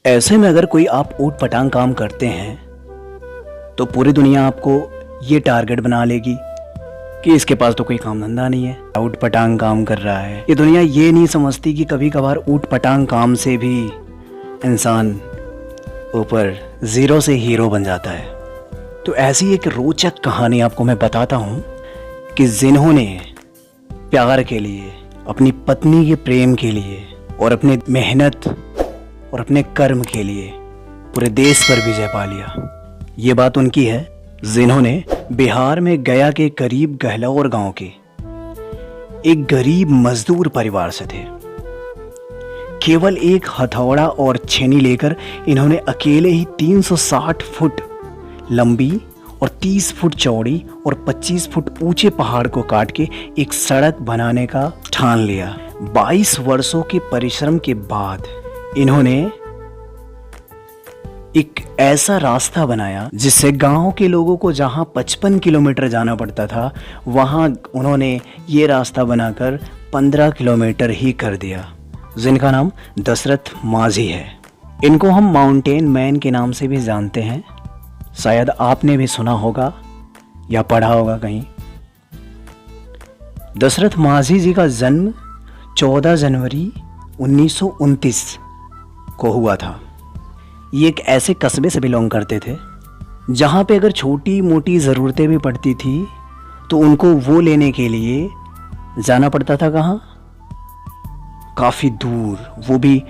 ऐसे में अगर कोई आप ऊट पटांग काम करते हैं तो पूरी दुनिया आपको ये टारगेट बना लेगी कि इसके पास तो कोई काम धंधा नहीं है, ऊट पटांग काम कर रहा है। ये दुनिया ये नहीं समझती कि कभी कभार ऊट पटांग काम से भी इंसान ऊपर जीरो से हीरो बन जाता है। तो ऐसी एक रोचक कहानी आपको मैं बताता हूँ कि जिन्होंने प्यार के लिए, अपनी पत्नी के प्रेम के लिए और अपने मेहनत और अपने कर्म के लिए पूरे देश पर विजय पा लिया। ये बात उनकी है जिन्होंने बिहार में गया के करीब गहलौर गांव के एक गरीब मजदूर परिवार से थे। केवल एक हथौड़ा और छेनी लेकर इन्होंने अकेले ही 360 फुट लंबी और 30 फुट चौड़ी और 25 फुट ऊंचे पहाड़ को काट के एक सड़क बनाने का ठान लिया। 22 वर्षों के परिश्रम के बाद इन्होंने एक ऐसा रास्ता बनाया जिससे गांव के लोगों को जहां 55 किलोमीटर जाना पड़ता था, वहां उन्होंने ये रास्ता बनाकर 15 किलोमीटर ही कर दिया। जिनका नाम दशरथ माझी है। इनको हम माउंटेन मैन के नाम से भी जानते हैं। शायद आपने भी सुना होगा या पढ़ा होगा कहीं। दशरथ माझी जी का जन्म 14 जनवरी 1929 को हुआ था। ये एक ऐसे कस्बे से बिलोंग करते थे जहाँ पे अगर छोटी मोटी ज़रूरतें भी पड़ती थी तो उनको वो लेने के लिए जाना पड़ता था। कहाँ? काफ़ी दूर, वो भी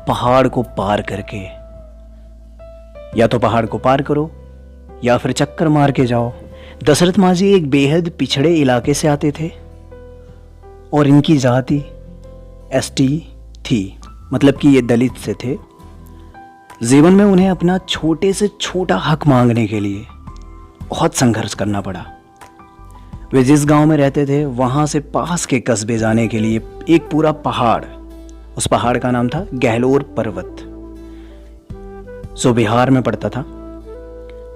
पहाड़ को पार करके। या तो पहाड़ को पार करो या फिर चक्कर मार के जाओ। दशरथ माझी एक बेहद पिछड़े इलाके से आते थे और इनकी जाति एसटी थी, मतलब कि ये दलित से थे। जीवन में उन्हें अपना छोटे से छोटा हक मांगने के लिए बहुत संघर्ष करना पड़ा। वे जिस गांव में रहते थे वहां से पास के कस्बे जाने के लिए एक पूरा पहाड़, उस पहाड़ का नाम था गहलोर पर्वत, जो बिहार में पड़ता था।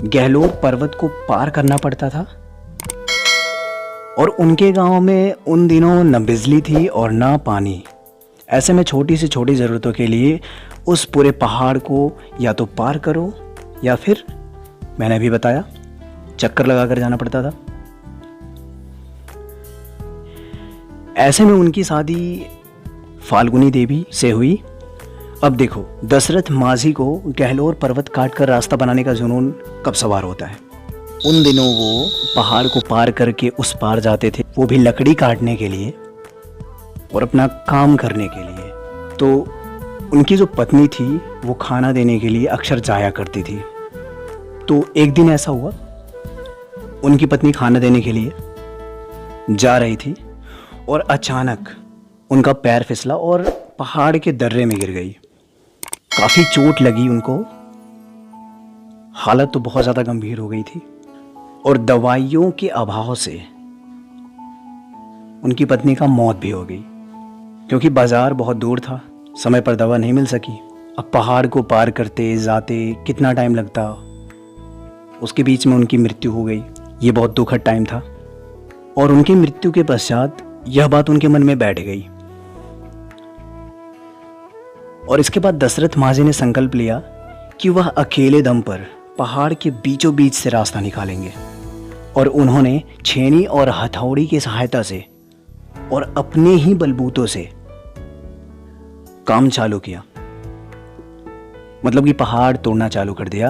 गहलोर पर्वत को पार करना पड़ता था और उनके गांव में उन दिनों न बिजली थी और ना पानी। ऐसे में छोटी से छोटी ज़रूरतों के लिए उस पूरे पहाड़ को या तो पार करो या फिर, मैंने अभी बताया, चक्कर लगाकर जाना पड़ता था। ऐसे में उनकी शादी फाल्गुनी देवी से हुई। अब देखो, दशरथ माझी को गहलोर पर्वत काटकर रास्ता बनाने का जुनून कब सवार होता है। उन दिनों वो पहाड़ को पार करके उस पार जाते थे, वो भी लकड़ी काटने के लिए और अपना काम करने के लिए। तो उनकी जो पत्नी थी वो खाना देने के लिए अक्सर जाया करती थी। तो एक दिन ऐसा हुआ, उनकी पत्नी खाना देने के लिए जा रही थी और अचानक उनका पैर फिसला और पहाड़ के दर्रे में गिर गई। काफ़ी चोट लगी उनको, हालत तो बहुत ज़्यादा गंभीर हो गई थी और दवाइयों के अभाव से उनकी पत्नी का मौत भी हो गई, क्योंकि बाज़ार बहुत दूर था, समय पर दवा नहीं मिल सकी। अब पहाड़ को पार करते जाते कितना टाइम लगता, उसके बीच में उनकी मृत्यु हो गई। ये बहुत दुखद टाइम था और उनकी मृत्यु के पश्चात यह बात उनके मन में बैठ गई और इसके बाद दशरथ माझी ने संकल्प लिया कि वह अकेले दम पर पहाड़ के बीचों बीच से रास्ता निकालेंगे। और उन्होंने छेनी और हथौड़ी की सहायता से और अपने ही बलबूतों से काम चालू किया, मतलब कि पहाड़ तोड़ना चालू कर दिया।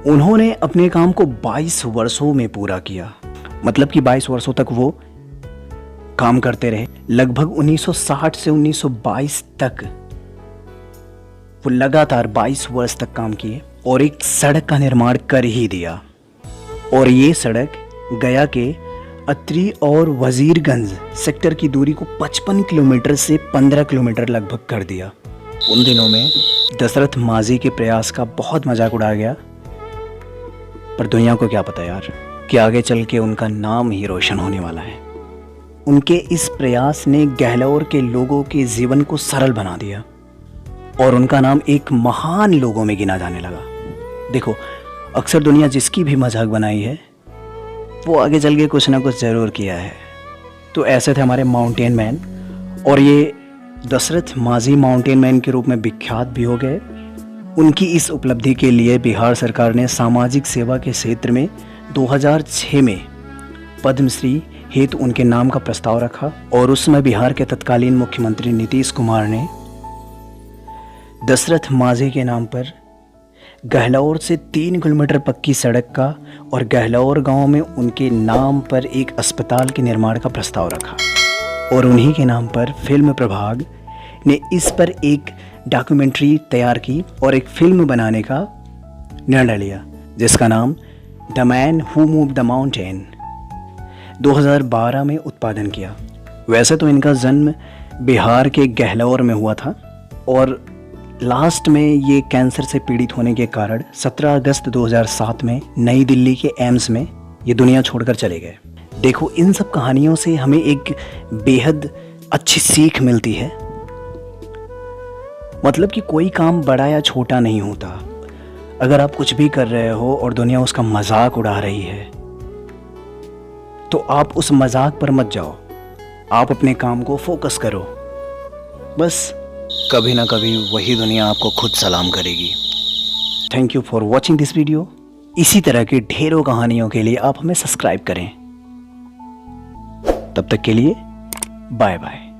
उन्होंने अपने काम को 22 वर्षों में पूरा किया, मतलब कि 22 वर्षों तक वो काम करते रहे। लगभग 1960 से 1922 तक वो लगातार 22 वर्ष तक काम किए और एक सड़क का निर्माण कर ही दिया। और ये सड़क गया के अत्री और वजीरगंज सेक्टर की दूरी को 55 किलोमीटर से 15 किलोमीटर लगभग कर दिया। उन दिनों में दशरथ माझी के प्रयास का बहुत मजाक उड़ाया गया, पर दुनिया को क्या पता यार कि आगे चल के उनका नाम ही रोशन होने वाला है। उनके इस प्रयास ने गहलौर के लोगों के जीवन को सरल बना दिया और उनका नाम एक महान लोगों में गिना जाने लगा। देखो, अक्सर दुनिया जिसकी भी मजाक बनाई है वो आगे चल के कुछ ना कुछ ज़रूर किया है। तो ऐसे थे हमारे माउंटेन मैन और ये दशरथ माझी माउंटेन मैन के रूप में विख्यात भी हो गए। उनकी इस उपलब्धि के लिए बिहार सरकार ने सामाजिक सेवा के क्षेत्र में 2006 में पद्मश्री हेतु उनके नाम का प्रस्ताव रखा और उस समय बिहार के तत्कालीन मुख्यमंत्री नीतीश कुमार ने दशरथ माझी के नाम पर गहलौर से 3 किलोमीटर पक्की सड़क का और गहलौर गांव में उनके नाम पर एक अस्पताल के निर्माण का प्रस्ताव रखा और उन्हीं के नाम पर फिल्म प्रभाग ने इस पर एक डॉक्यूमेंट्री तैयार की और एक फिल्म बनाने का निर्णय लिया जिसका नाम the man who moved the mountain 2012 में उत्पादन किया। वैसे तो इनका जन्म बिहार के गहलौर में हुआ था और लास्ट में ये कैंसर से पीड़ित होने के कारण 17 अगस्त 2007 में नई दिल्ली के एम्स में ये दुनिया छोड़कर चले गए। देखो, इन सब कहानियों से हमें एक बेहद अच्छी सीख मिलती है। मतलब कि कोई काम बड़ा या छोटा नहीं होता। अगर आप कुछ भी कर रहे हो और दुनिया उसका मजाक उड़ा रही है तो आप उस मजाक पर मत जाओ, आप अपने काम को फोकस करो। बस कभी ना कभी वही दुनिया आपको खुद सलाम करेगी। Thank you for watching this video. इसी तरह की ढेरों कहानियों के लिए आप हमें सब्सक्राइब करें। तब तक के लिए बाय बाय।